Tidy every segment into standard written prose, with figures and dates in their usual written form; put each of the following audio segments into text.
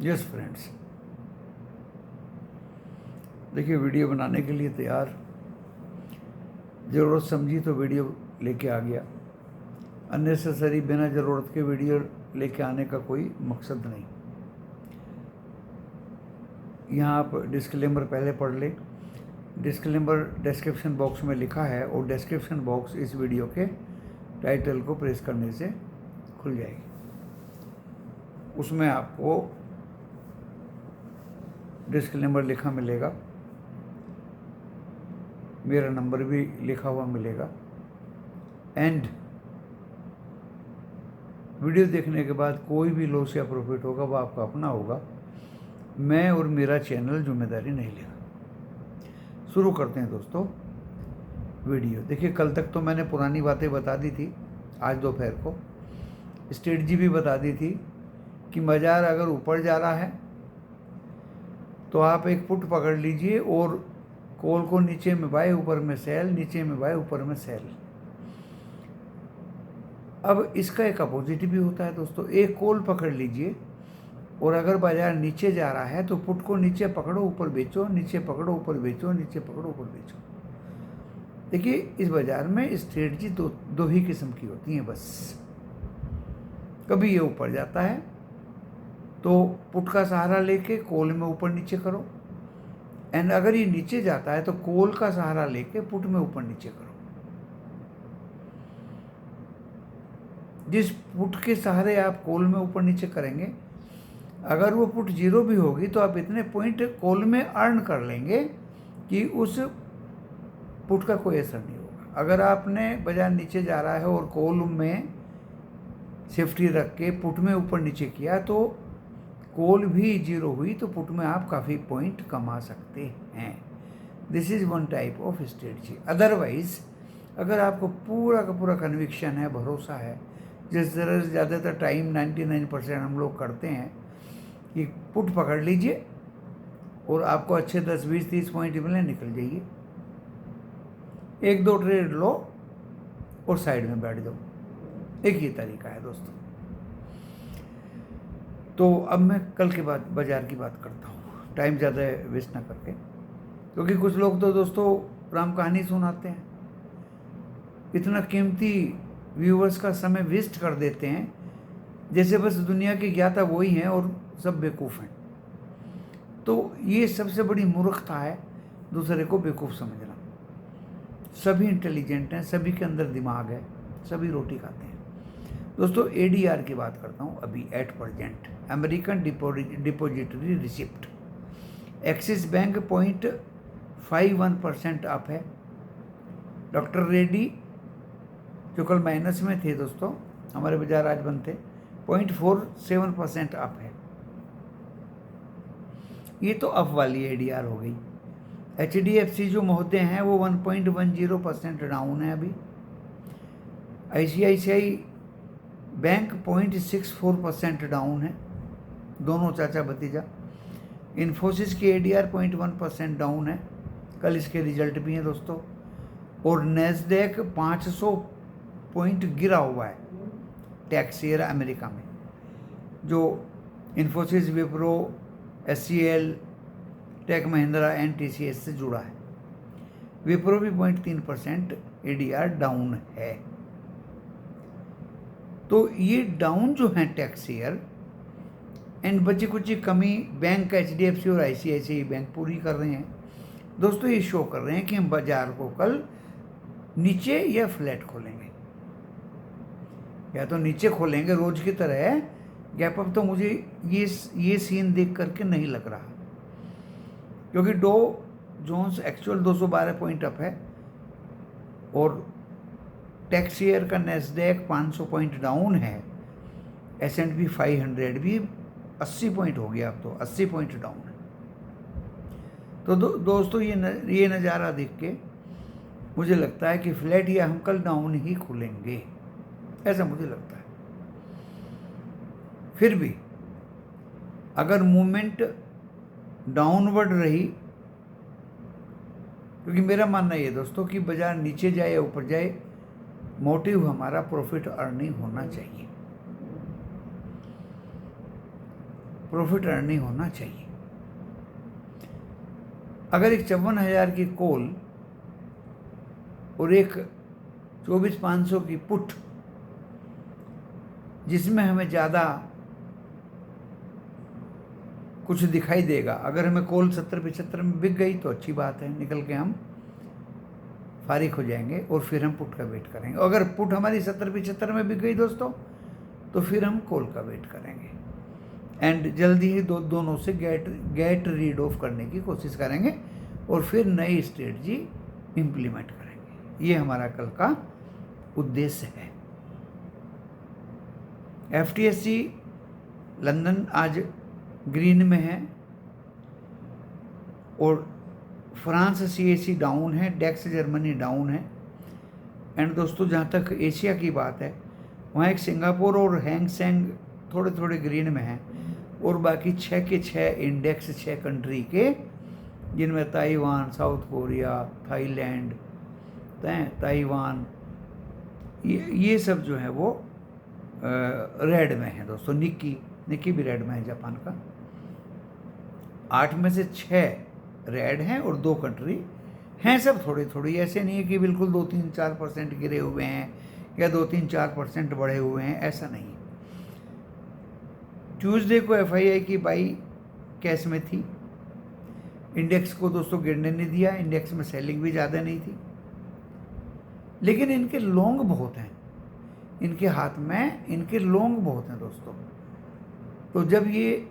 Yes friends, देखिए video बनाने के लिए तैयार, ज़रूरत समझी तो वीडियो लेके आ गया। अननेसेसरी बिना ज़रूरत के वीडियो लेके आने का कोई मकसद नहीं। यहाँ आप डिस्क्लेमर पहले पढ़ लें। डिस्क्लेमर डिस्क्रिप्शन बॉक्स में लिखा है और डिस्क्रिप्शन बॉक्स इस वीडियो के टाइटल को प्रेस करने से खुल जाएगी। उसमें आपको डिस्क्लेमर लिखा मिलेगा, मेरा नंबर भी लिखा हुआ मिलेगा। एंड वीडियो देखने के बाद कोई भी लॉस या प्रॉफिट होगा वो आपका अपना होगा, मैं और मेरा चैनल जिम्मेदारी नहीं लेगा। शुरू करते हैं दोस्तों वीडियो। देखिए कल तक तो मैंने पुरानी बातें बता दी थी, आज दोपहर को स्ट्रेटजी भी बता दी थी कि बाजार अगर ऊपर जा रहा है तो आप एक पुट पकड़ लीजिए और कॉल को नीचे में बाय, ऊपर में सेल, नीचे में बाय, ऊपर में सेल। अब इसका एक अपोजिट भी होता है दोस्तों। एक कॉल पकड़ लीजिए और अगर बाजार नीचे जा रहा है तो पुट को नीचे पकड़ो, ऊपर बेचो, नीचे पकड़ो, ऊपर बेचो, नीचे पकड़ो, ऊपर बेचो। देखिए इस बाजार में स्ट्रेटजी दो ही किस्म की होती हैं बस। कभी ये ऊपर जाता है तो पुट का सहारा लेके कॉल में ऊपर नीचे करो, एंड अगर ये नीचे जाता है तो कॉल का सहारा लेके पुट में ऊपर नीचे करो। जिस पुट के सहारे आप कॉल में ऊपर नीचे करेंगे, अगर वो पुट जीरो भी होगी तो आप इतने पॉइंट कॉल में अर्न कर लेंगे कि उस पुट का कोई असर नहीं होगा। अगर आपने बाजार नीचे जा रहा है और कॉल में सेफ्टी रख के पुट में ऊपर नीचे किया तो कॉल भी जीरो हुई तो पुट में आप काफ़ी पॉइंट कमा सकते हैं। This is one type of strategy. Otherwise अगर आपको पूरा का पूरा कन्विक्शन है, भरोसा है, जिस तरह से ज़्यादातर टाइम 99% हम लोग करते हैं कि पुट पकड़ लीजिए और आपको अच्छे 10, 20, 30 पॉइंट मिले, निकल जाइए, एक दो ट्रेड लो और साइड में बैठ जाओ। एक ही तरीका है दोस्तों। तो अब मैं कल के बाद बाजार की बात करता हूँ, टाइम ज़्यादा वेस्ट ना करके, क्योंकि कुछ लोग तो दोस्तों राम कहानी सुनाते हैं, इतना कीमती व्यूवर्स का समय वेस्ट कर देते हैं जैसे बस दुनिया के ज्ञाता वही हैं और सब बेवकूफ़ हैं। तो ये सबसे बड़ी मूर्खता है, दूसरे को बेवकूफ़ समझना। सभी इंटेलिजेंट हैं, सभी के अंदर दिमाग है, सभी रोटी खाते हैं। दोस्तों ADR की बात करता हूँ अभी at present, American depository receipt. Axis bank 0.51% up है। डॉक्टर रेड्डी जो कल माइनस में थे दोस्तों, हमारे बाजार आज बंद थे, 0.47% अप है। ये तो अप वाली ADR हो गई। HDFC जो महोदय हैं वो 1.10% डाउन है अभी। ICICI बैंक 0.64% डाउन है, दोनों चाचा भतीजा। इन्फोसिस की ADR 0.1% डाउन है, कल इसके रिजल्ट भी हैं दोस्तों। और नैस्डैक 500 पॉइंट गिरा हुआ है टेक शेयर अमेरिका में, जो Infosys, Wipro, SCL, Tech Mahindra and TCS से जुड़ा है। विप्रो भी 0.3% ADR डाउन है। तो ये डाउन जो है टेक शेयर, एंड बची कुछ कमी बैंक HDFC और ICICI बैंक पूरी कर रहे हैं दोस्तों। ये शो कर रहे हैं कि हम बाजार को कल नीचे या फ्लैट खोलेंगे, या तो नीचे खोलेंगे रोज की तरह। गैप अप तो मुझे ये सीन देख करके नहीं लग रहा, क्योंकि Dow Jones actual 212 point up है और टेक शेयर का नैस्डैक 500 पॉइंट डाउन है। S&P 500 भी 80 पॉइंट हो गया, अब तो 80 पॉइंट डाउन है। तो दोस्तों ये नज़ारा देख के मुझे लगता है कि फ्लैट या हम कल डाउन ही खुलेंगे, ऐसा मुझे लगता है। फिर भी अगर मूवमेंट डाउनवर्ड रही, क्योंकि मेरा मानना ये दोस्तों कि बाजार नीचे जाए या ऊपर जाए, मोटिव हमारा प्रॉफिट अर्निंग होना चाहिए। प्रॉफिट अर्निंग होना चाहिए। अगर एक 54,000 की कॉल और एक 24,500 की पुट, जिसमें हमें ज़्यादा कुछ दिखाई देगा, अगर हमें कॉल 70-75 में बिक गई तो अच्छी बात है, निकल के हम फारिग हो जाएंगे और फिर हम पुट का वेट करेंगे। अगर पुट हमारी 70-75 में बिक गई दोस्तों, तो फिर हम कॉल का वेट करेंगे एंड जल्दी ही दोनों से गेट रीड ऑफ करने की कोशिश करेंगे और फिर नई स्ट्रेटजी इम्प्लीमेंट करेंगे। ये हमारा कल का उद्देश्य है। FTSE लंदन आज ग्रीन में है और फ्रांस CAC डाउन है, डेक्स जर्मनी डाउन है। एंड दोस्तों जहाँ तक एशिया की बात है, वहाँ एक सिंगापुर और हैंग सेंग थोड़े थोड़े ग्रीन में हैं और बाकी 6 के 6 इंडेक्स 6 कंट्री के, जिनमें Taiwan, south Korea, Thailand, Taiwan, ये सब जो है वो रेड में है दोस्तों। निक्की भी रेड में है जापान का। 8 में से 6 रेड हैं और 2 कंट्री हैं, सब थोड़ी थोड़ी, ऐसे नहीं है कि बिल्कुल 2-3-4% गिरे हुए हैं या 2-3-4% बढ़े हुए हैं, ऐसा नहीं। ट्यूसडे को FII की बाई कैश में थी। इंडेक्स को दोस्तों गिरने नहीं दिया, इंडेक्स में सेलिंग भी ज़्यादा नहीं थी, लेकिन इनके लॉन्ग बहुत हैं, इनके हाथ में इनके लॉन्ग बहुत हैं दोस्तों। तो जब ये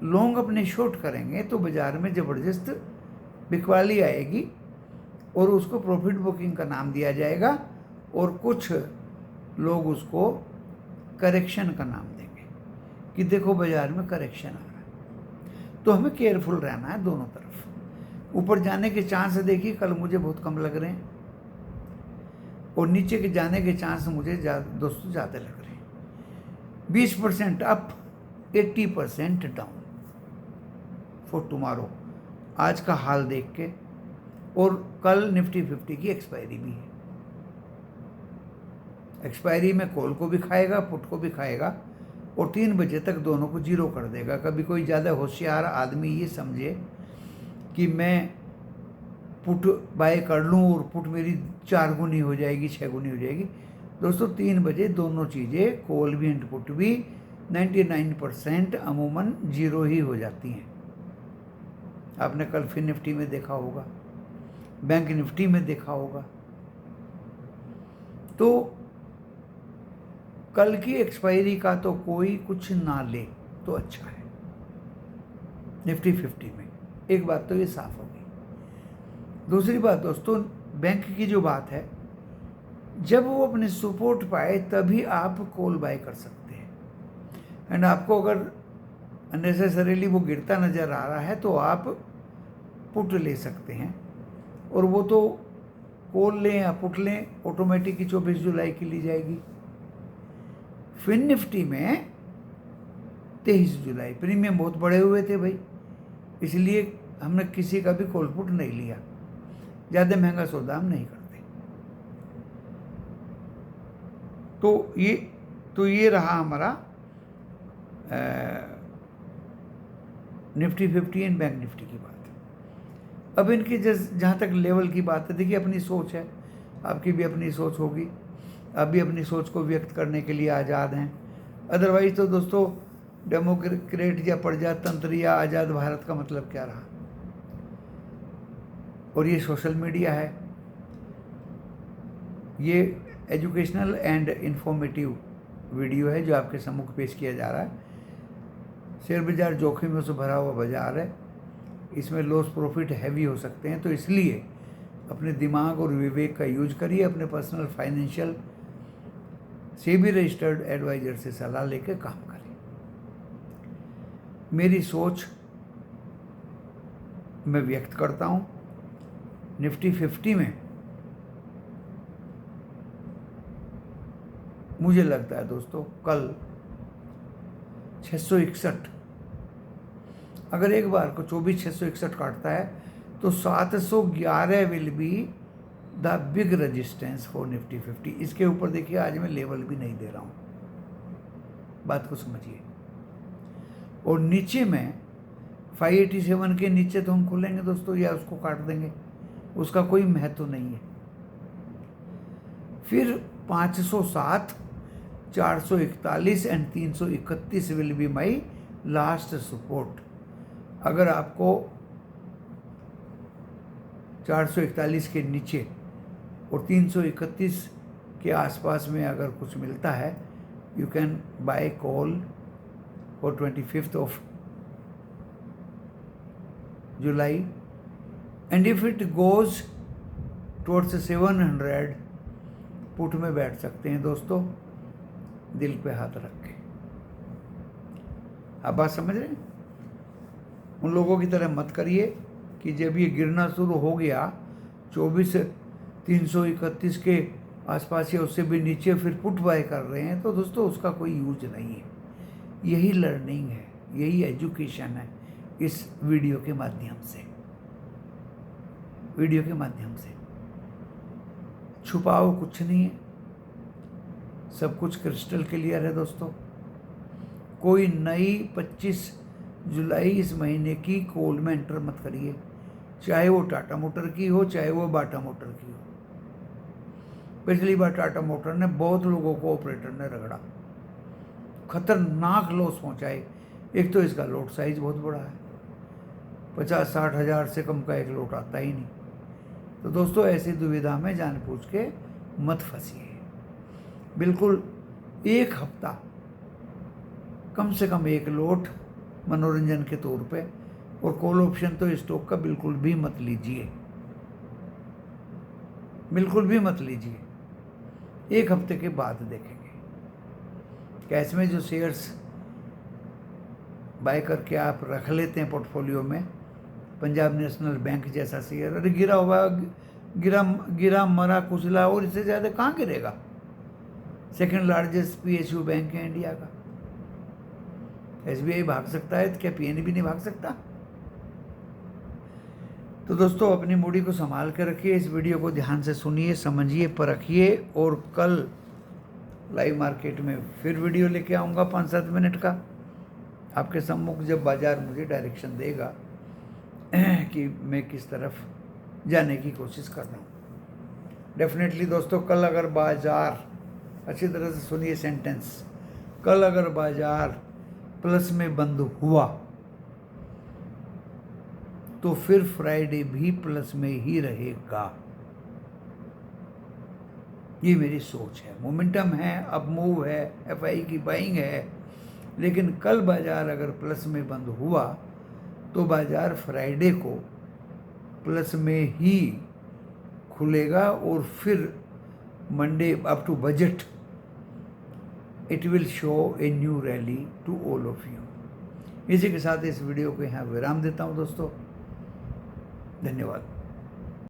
लॉन्ग अपने शॉर्ट करेंगे तो बाज़ार में ज़बरदस्त बिकवाली आएगी और उसको प्रॉफिट बुकिंग का नाम दिया जाएगा और कुछ लोग उसको करेक्शन का नाम देंगे कि देखो बाज़ार में करेक्शन आ रहा है। तो हमें केयरफुल रहना है दोनों तरफ। ऊपर जाने के चांस देखिए कल मुझे बहुत कम लग रहे हैं और नीचे के जाने के चांस मुझे दोस्तों ज़्यादा लग रहे हैं। 20% अप, 80% डाउन फॉर टुमारो, आज का हाल देख के। और कल निफ्टी 50 की एक्सपायरी भी है। एक्सपायरी में कॉल को भी खाएगा, पुट को भी खाएगा और 3 बजे तक दोनों को जीरो कर देगा। कभी कोई ज़्यादा होशियार आदमी ये समझे कि मैं पुट बाय कर लूँ और पुट मेरी 4 गुनी हो जाएगी, 6 गुनी हो जाएगी, दोस्तों 3 बजे दोनों चीज़ें, कॉल भी एंड पुट भी 99% अमूमन जीरो ही हो जाती हैं। आपने कल फिर निफ्टी में देखा होगा, बैंक निफ्टी में देखा होगा। तो कल की एक्सपायरी का तो कोई कुछ ना ले तो अच्छा है निफ्टी 50 में। एक बात तो ये साफ होगी। दूसरी बात दोस्तों, बैंक की जो बात है, जब वो अपने सपोर्ट पाए तभी आप कॉल बाय कर सकते हैं। एंड आपको अगर अननेसेसरीली वो गिरता नज़र आ रहा है तो आप पुट ले सकते हैं, और वो तो कॉल लें या पुट लें ऑटोमेटिक ही 24 जुलाई की ली जाएगी। फिन निफ्टी में 23 जुलाई प्रीमियम बहुत बड़े हुए थे भाई, इसलिए हमने किसी का भी कॉल पुट नहीं लिया। ज़्यादा महंगा सौदा हम नहीं करते। तो ये रहा हमारा निफ्टी 50 एंड बैंक निफ्टी की बात। अब इनकी जहाँ तक लेवल की बात है, देखिए अपनी सोच है, आपकी भी अपनी सोच होगी, आप भी अपनी सोच को व्यक्त करने के लिए आज़ाद हैं। अदरवाइज तो दोस्तों डेमोक्रेट या प्रजातंत्र या आज़ाद भारत का मतलब क्या रहा। और ये सोशल मीडिया है, ये एजुकेशनल एंड इंफॉर्मेटिव वीडियो है जो आपके सम्मुख पेश किया जा रहा है। शेयर बाजार जोखिमों से भरा हुआ बाजार है, इसमें लॉस प्रॉफिट हैवी हो सकते हैं, तो इसलिए अपने दिमाग और विवेक का यूज करिए। अपने personal financial SEBI registered advisor से सलाह लेकर काम करें। मेरी सोच मैं व्यक्त करता हूँ। निफ्टी 50 में मुझे लगता है दोस्तों कल 661, अगर एक बार को 24,661 काटता है तो 711 will be the big resistance for Nifty 50। इसके ऊपर देखिए आज मैं लेवल भी नहीं दे रहा हूँ, बात को समझिए। और नीचे में 587 के नीचे तो हम खोलेंगे दोस्तों या उसको काट देंगे, उसका कोई महत्व नहीं है। फिर 507, 441 and 331 will be my last support. अगर आपको 441 के नीचे और 331 के आसपास में अगर कुछ मिलता है, you can buy call for 25th of July, and if it goes towards 700, put में बैठ सकते हैं दोस्तों, दिल पे हाथ रख के। आप बात समझ रहे हैं? उन लोगों की तरह मत करिए कि जब ये गिरना शुरू हो गया 24,331 के आसपास या उससे भी नीचे फिर पुट बाय कर रहे हैं, तो दोस्तों उसका कोई यूज नहीं है। यही लर्निंग है, यही एजुकेशन है इस वीडियो के माध्यम से। छुपाओ कुछ नहीं है, सब कुछ क्रिस्टल क्लियर है दोस्तों। कोई नई 25 जुलाई इस महीने की कॉल में एंटर मत करिए, चाहे वो टाटा मोटर की हो, चाहे वो बाटा मोटर की हो। पिछली बार टाटा मोटर ने बहुत लोगों को, ऑपरेटर ने रगड़ा, खतरनाक लॉस पहुंचाए। एक तो इसका लोट साइज बहुत बड़ा है, 50-60 हज़ार से कम का एक लोट आता ही नहीं। तो दोस्तों ऐसी दुविधा में जानबूझ के मत फंसिए। बिल्कुल एक हफ्ता कम से कम एक लोट मनोरंजन के तौर पे, और कॉल ऑप्शन तो स्टॉक का बिल्कुल भी मत लीजिए, बिल्कुल भी मत लीजिए। एक हफ्ते के बाद देखेंगे। कैश में जो शेयर्स बाय करके आप रख लेते हैं पोर्टफोलियो में, पंजाब नेशनल बैंक जैसा शेयर, अरे गिरा हुआ, गिरा मरा कुचला, और इससे ज़्यादा कहाँ गिरेगा? सेकंड लार्जेस्ट PSU बैंक है इंडिया का। SBI भाग सकता है तो क्या PNB नहीं भाग सकता? तो दोस्तों अपनी मूडी को संभाल कर रखिए, इस वीडियो को ध्यान से सुनिए, समझिए, परखिए, और कल लाइव मार्केट में फिर वीडियो लेके आऊँगा 5-7 मिनट का आपके सम्मुख, जब बाज़ार मुझे डायरेक्शन देगा कि मैं किस तरफ जाने की कोशिश कर रहा हूँ। डेफिनेटली दोस्तों कल अगर बाज़ार, अच्छी तरह से सुनिए सेंटेंस, कल अगर बाज़ार प्लस में बंद हुआ तो फिर फ्राइडे भी प्लस में ही रहेगा। ये मेरी सोच है। मोमेंटम है, अब मूव है, FI की बाइंग है, लेकिन कल बाजार अगर प्लस में बंद हुआ तो बाजार फ्राइडे को प्लस में ही खुलेगा, और फिर Monday up to budget it will show a new rally to all of you. इसी के साथ इस वीडियो को यहाँ विराम देता हूँ दोस्तों, धन्यवाद।